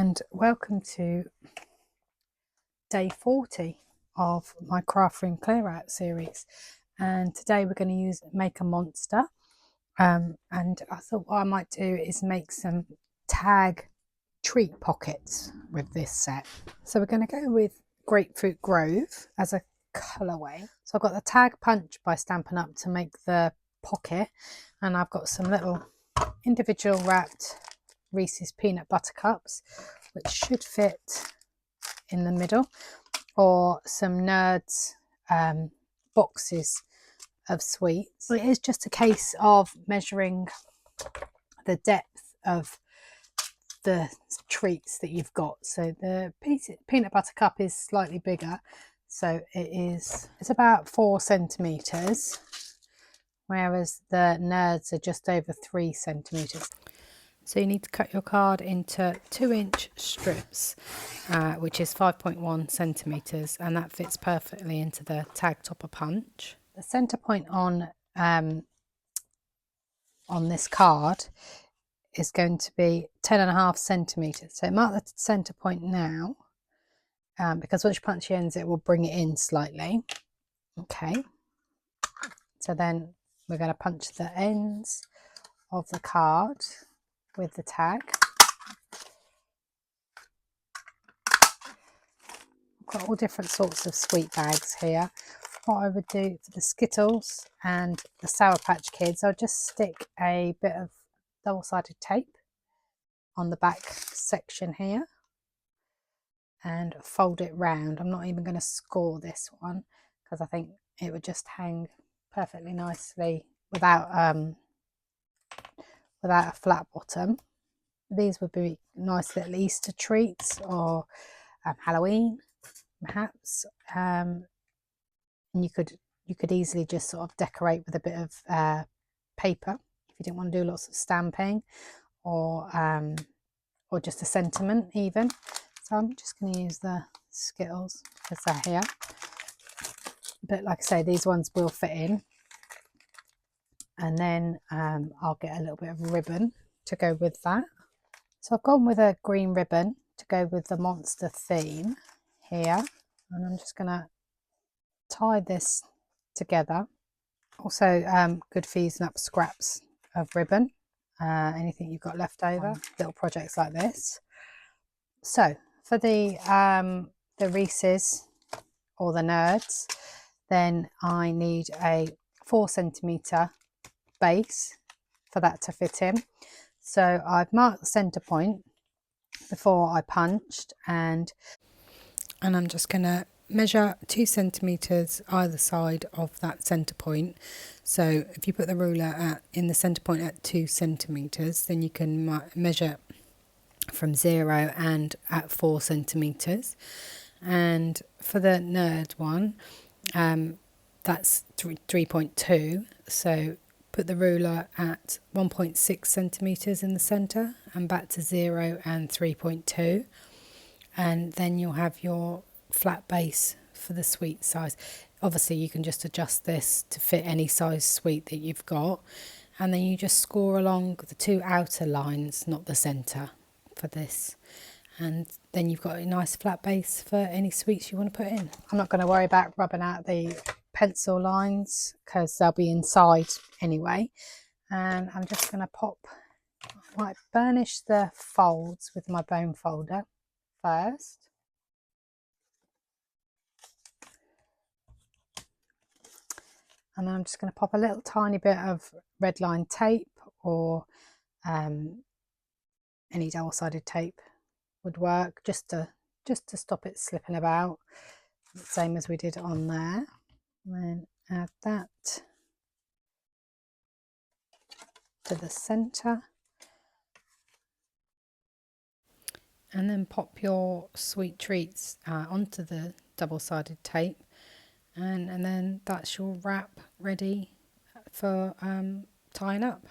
and welcome to day 40 of my craft room clear out series. And today we're going to make a monster, and I thought what I might do is make some tag treat pockets with this set. So we're going to go with Grapefruit Grove as a colourway. So I've got the tag punch by Stampin Up to make the pocket, and I've got some little individual wrapped Reese's peanut butter cups which should fit in the middle, or some Nerds boxes of sweets. It is just a case of measuring the depth of the treats that you've got. So the peanut butter cup is slightly bigger, so it's about 4 centimeters, whereas the Nerds are just over 3 centimeters. So you need to cut your card into 2-inch strips, which is 5.1 centimeters, and that fits perfectly into the tag topper punch. The center point on this card is going to be 10.5 centimeters. So mark the center point now, because once you punch the ends, it will bring it in slightly. Okay. So then we're going to punch the ends of the card with the tag. I've got all different sorts of sweet bags here. What I would do for the Skittles and the Sour Patch Kids, I'll just stick a bit of double-sided tape on the back section here and fold it round. I'm not even going to score this one because I think it would just hang perfectly nicely without a flat bottom. These would be nice little Easter treats, or Halloween perhaps, and you could easily just sort of decorate with a bit of paper if you didn't want to do lots of stamping, or just a sentiment even. So I'm just going to use the Skittles because they're here, but like I say, these ones will fit in. And then I'll get a little bit of ribbon to go with that. So I've gone with a green ribbon to go with the monster theme here. And I'm just going to tie this together. Also good for using up scraps of ribbon, anything you've got left over, little projects like this. So for the Reese's or the Nerds, then I need a 4 centimeter base for that to fit in. So I've marked the center point before I punched, and I'm just going to measure 2 centimeters either side of that center point. So if you put the ruler in the center point at 2 centimeters, then you can measure from 0 and at 4 centimeters. And for the Nerd one, that's 3.2. So put the ruler at 1.6 centimeters in the center and back to 0 and 3.2, and then you'll have your flat base for the sweet size. Obviously you can just adjust this to fit any size sweet that you've got, and then you just score along the 2 outer lines, not the center, for this, and then you've got a nice flat base for any sweets you want to put in. I'm not going to worry about rubbing out the pencil lines because they'll be inside anyway, and I'm just going to I might burnish the folds with my bone folder first, and then I'm just going to pop a little tiny bit of red line tape, or any double-sided tape would work, just to stop it slipping about, same as we did on there. And then add that to the center, and then pop your sweet treats onto the double-sided tape, and then that's your wrap ready for tying up.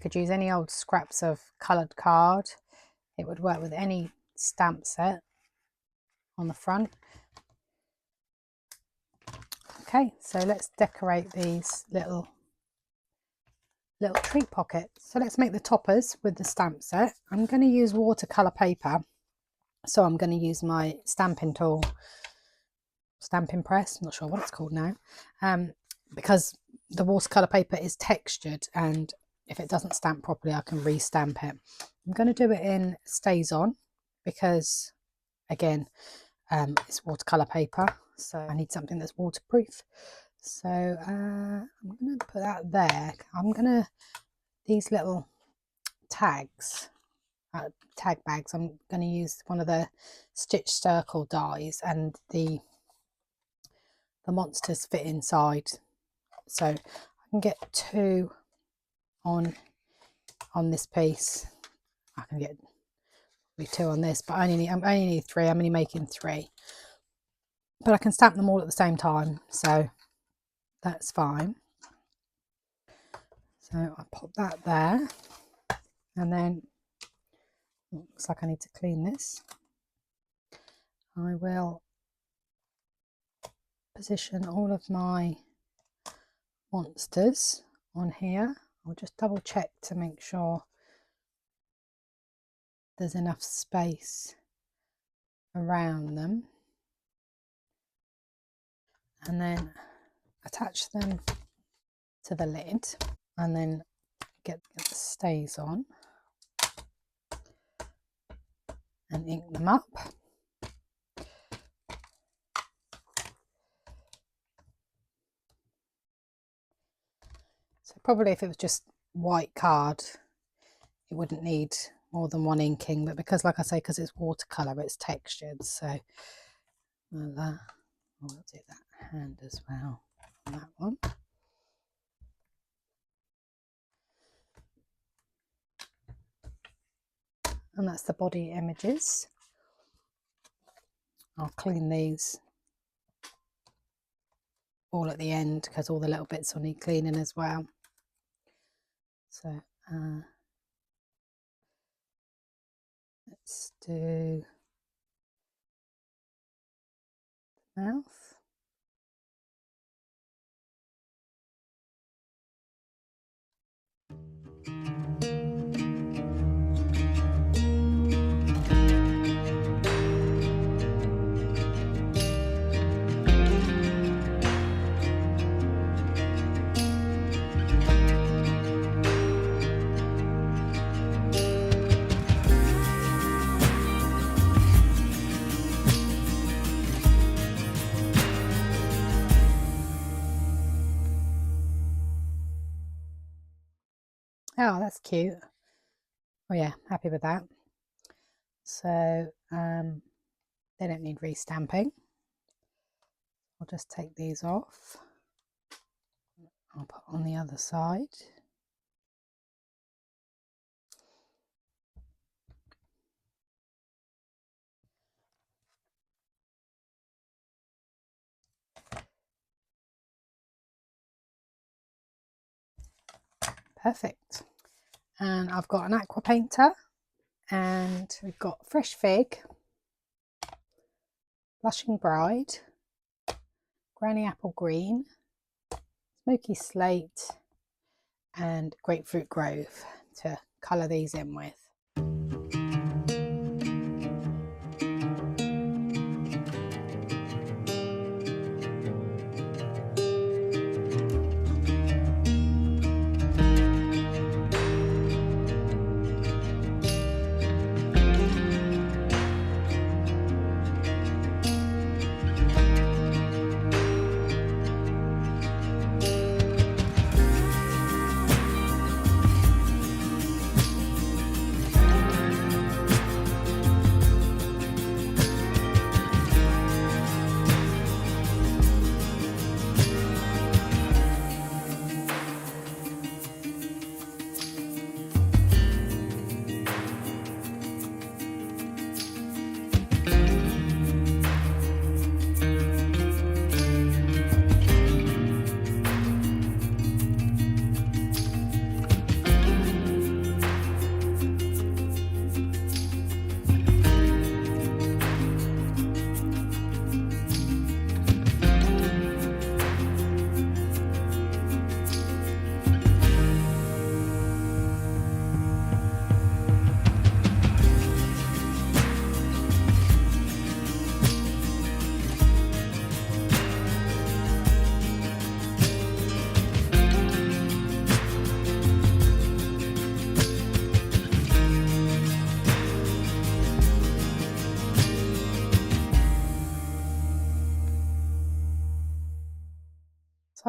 could use any old scraps of coloured card. It would work with any stamp set on the front. Okay, so let's decorate these little treat pockets. So let's make the toppers with the stamp set. I'm going to use watercolour paper, so I'm going to use my stamping tool, stamping press, I'm not sure what it's called now, because the watercolour paper is textured, and if it doesn't stamp properly I can re-stamp it. I'm going to do it in Stays On because again it's watercolour paper, so I need something that's waterproof. So I'm going to put that there. I'm going to, these little tags, tag bags, I'm going to use one of the stitch circle dies, and the monsters fit inside, so I can get 2 on this piece. I can get 2 on this, but I only need 3. I'm only making 3, but I can stamp them all at the same time, so that's fine. So I'll pop that there, and then looks like I need to clean this. I will position all of my monsters on here. I'll just double check to make sure there's enough space around them, and then attach them to the lid, and then get the Stays On and ink them up. So probably if it was just white card it wouldn't need more than 1 inking, but because, like I say, because it's watercolour, it's textured, so we'll do that hand as well on that one. And that's the body images. I'll clean these all at the end because all the little bits will need cleaning as well. So let's do the mouth. Oh, that's cute. Oh yeah, happy with that. So they don't need re-stamping. I'll just take these off. I'll put on the other side. Perfect. And I've got an aqua painter, and we've got Fresh Fig, Blushing Bride, Granny Apple Green, Smoky Slate, and Grapefruit Grove to colour these in with.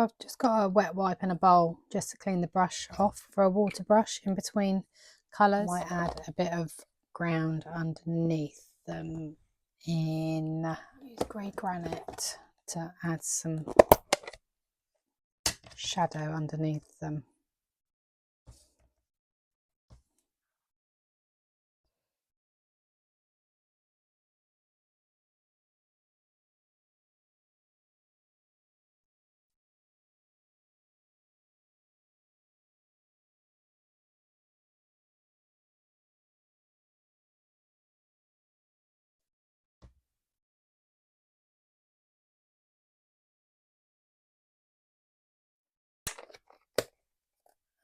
I've just got a wet wipe and a bowl just to clean the brush off for a water brush in between colours. I might add a bit of ground underneath them in use grey granite to add some shadow underneath them.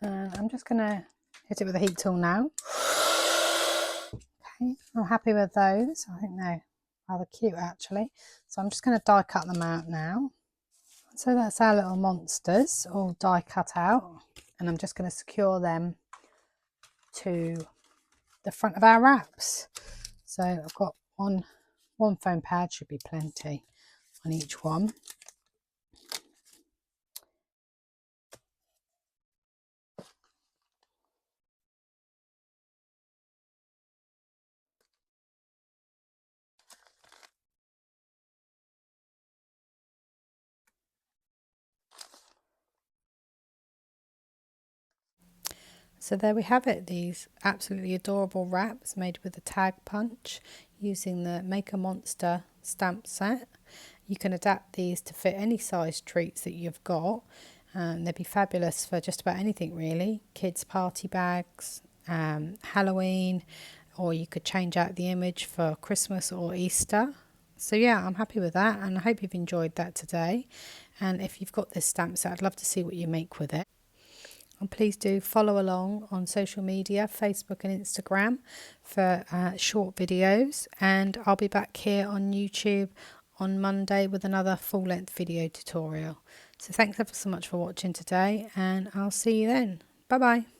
And I'm just going to hit it with a heat tool now. Okay, I'm happy with those. I think they're rather cute actually. So I'm just going to die cut them out now. So that's our little monsters all die cut out, and I'm just going to secure them to the front of our wraps. So I've got one foam pad, should be plenty on each one. So there we have it, these absolutely adorable wraps made with a tag punch using the Make a Monster stamp set. You can adapt these to fit any size treats that you've got, and they'd be fabulous for just about anything really. Kids party bags, Halloween, or you could change out the image for Christmas or Easter. So yeah, I'm happy with that, and I hope you've enjoyed that today. And if you've got this stamp set, I'd love to see what you make with it. And please do follow along on social media, Facebook and Instagram, for short videos. And I'll be back here on YouTube on Monday with another full-length video tutorial. So thanks ever so much for watching today, and I'll see you then. Bye bye.